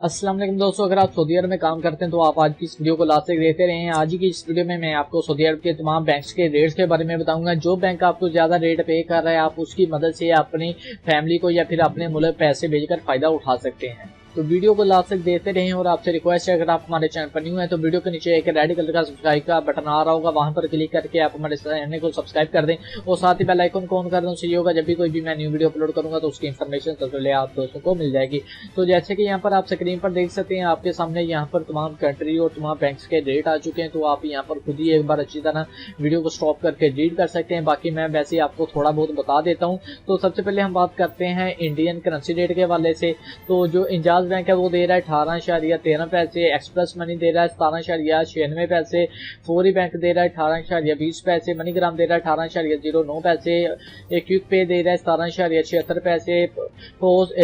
अस्सलाम वालेकुम दोस्तों, अगर आप सऊदी अरब में काम करते हैं तो आप आज की इस वीडियो को लास्ट तक देखते रहे हैं। आज की इस वीडियो में मैं आपको सऊदी अरब के तमाम बैंक्स के रेट्स के बारे में बताऊंगा। जो बैंक आपको ज्यादा रेट पे कर रहा है, आप उसकी मदद से अपनी फैमिली को या फिर अपने मुल्क पैसे भेजकर फायदा उठा सकते हैं। तो वीडियो को लास्ट तक देखते रहें और आपसे रिक्वेस्ट है, अगर आप हमारे चैनल पर न्यू है तो वीडियो के नीचे एक रेड कलर का सब्सक्राइब का बटन आ रहा होगा, वहां पर क्लिक करके आप हमारे चैनल को सब्सक्राइब कर दें और साथ ही बेल आइकन को ऑन कर दें। उससे ये होगा जब भी कोई भी मैं न्यू वीडियो अपलोड करूंगा तो उसकी इन्फॉर्मेशन सबसे पहले आप दोस्तों को मिल जाएगी। तो जैसे कि यहाँ पर आप स्क्रीन पर देख सकते हैं, आपके सामने यहाँ पर तमाम कंट्री और तमाम बैंक्स के रेट आ चुके हैं। तो आप यहाँ पर खुद ही एक बार अच्छी तरह वीडियो को स्टॉप करके रीड कर सकते हैं। बाकी मैं वैसे ही आपको थोड़ा बहुत बता देता हूँ। तो सबसे पहले हम बात करते हैं इंडियन करेंसी रेट के हवाले से। तो जो इंजाज बैंक है वो दे रहा है 18.13 पैसे, एक्सप्रेस मनी दे रहा है 17.96 पैसे, फौरी बैंक दे रहा है 18.20 पैसे, मनीग्राम दे रहा है 18.09 पैसे, क्विक पे दे रहा है 17.76 पैसे,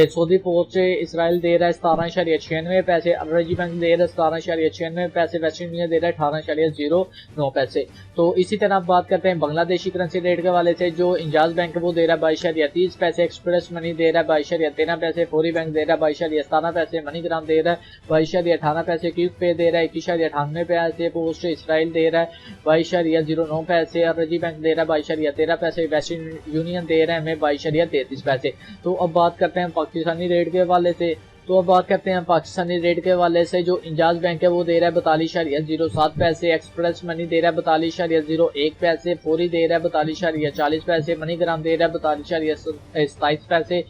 सऊदी पोस्ट इसराइल दे रहा है 17.96 पैसे, अरजी बैंक दे रहा है 17.96 पैसे, वेस्टर्न यूनियन दे रहा है 18.09 पैसे। तो इसी तरह आप बात करते हैं बांग्लादेशी करेंसी रेट के वाले से। जो इंजाज बैंक वो दे रहा है 22.30 पैसे, एक्सप्रेस मनी दे रहा है 22.13 पैसे, फौरी बैंक दे रहा है 22.17 पैसे, मनीग्राम दे रहा है 22.18 पैसे, क्विक पे दे रहा है 21.98 पैसे, पोस्ट इसराइल दे रहा है 22.09 पैसे, अरजी बैंक दे रहा है 22.13 पैसे, वेस्टर्न यूनियन दे रहा है हमें 22.33 पैसे। तो अब बात करते हैं पाकिस्तानी रेट के हवाले से। तो अब बात करते हैं पाकिस्तानी रेट के हवाले से। जो इंजाज बैंक है वो दे रहा है 42.07 पैसे, एक्सप्रेस मनी दे रहा है 42.01 पैसे, फौरी दे रहा है 42.40 पैसे, मनीग्राम दे रहा है 42.27 पैसे,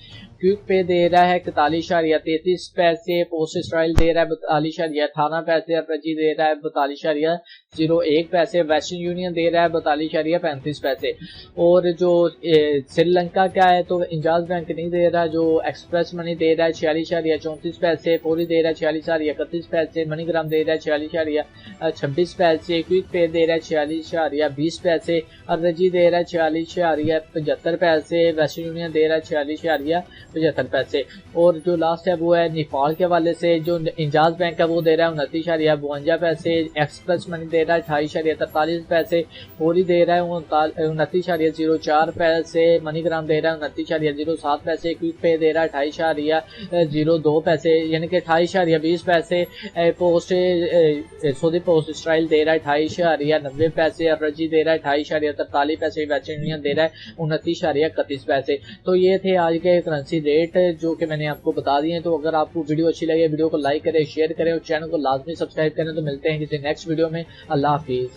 क्विक पे दे रहा है 41.33 पैसे, पोस्ट इसराइल दे रहा है 42.18 पैसे, अरजी दे रहा है 42.01 पैसे, वेस्टर्न यूनियन दे रहा है 42.35 पैसे। और जो श्रीलंका का है तो इंजाज बैंक नहीं दे रहा। जो एक्सप्रेस मनी दे रहा है 46.34 पैसे, फौरी दे रहा है 46.31 पैसे, मनीग्राम दे रहा है 46.26 पैसे, क्विक पे दे रहा है 46.20 पैसे, अरजी दे रहा है 46.75 पैसे, वेस्टर्न यूनियन दे रहा है 46.75 पैसे। और जो लास्ट है वो है नेपाल के हवाले से। जो इंजाज बैंक है वो दे रहा है 29.52 पैसे, एक्सप्रेस मनी दे रहा है 28.43 पैसे, फौरी दे रहा है 29.04 पैसे, मनीग्राम दे रहा है 29.07 पैसे, क्विक पे दे रहा है 28.02 पैसे यानी कि 28.20 पैसे, पोस्ट सऊदी पोस्ट इसराइल दे रहा है 28.90 पैसे, अरजी दे रहा है 28.43 पैसे, वेस्टर्न यूनियन दे रहा है 29.31 पैसे। तो ये थे आज के करेंसी रेट जो कि मैंने आपको बता दिए हैं। तो अगर आपको वीडियो अच्छी लगे वीडियो को लाइक करें, शेयर करें और चैनल को लाजमी सब्सक्राइब करें। तो मिलते हैं किसी नेक्स्ट वीडियो में। अल्लाह हाफिज।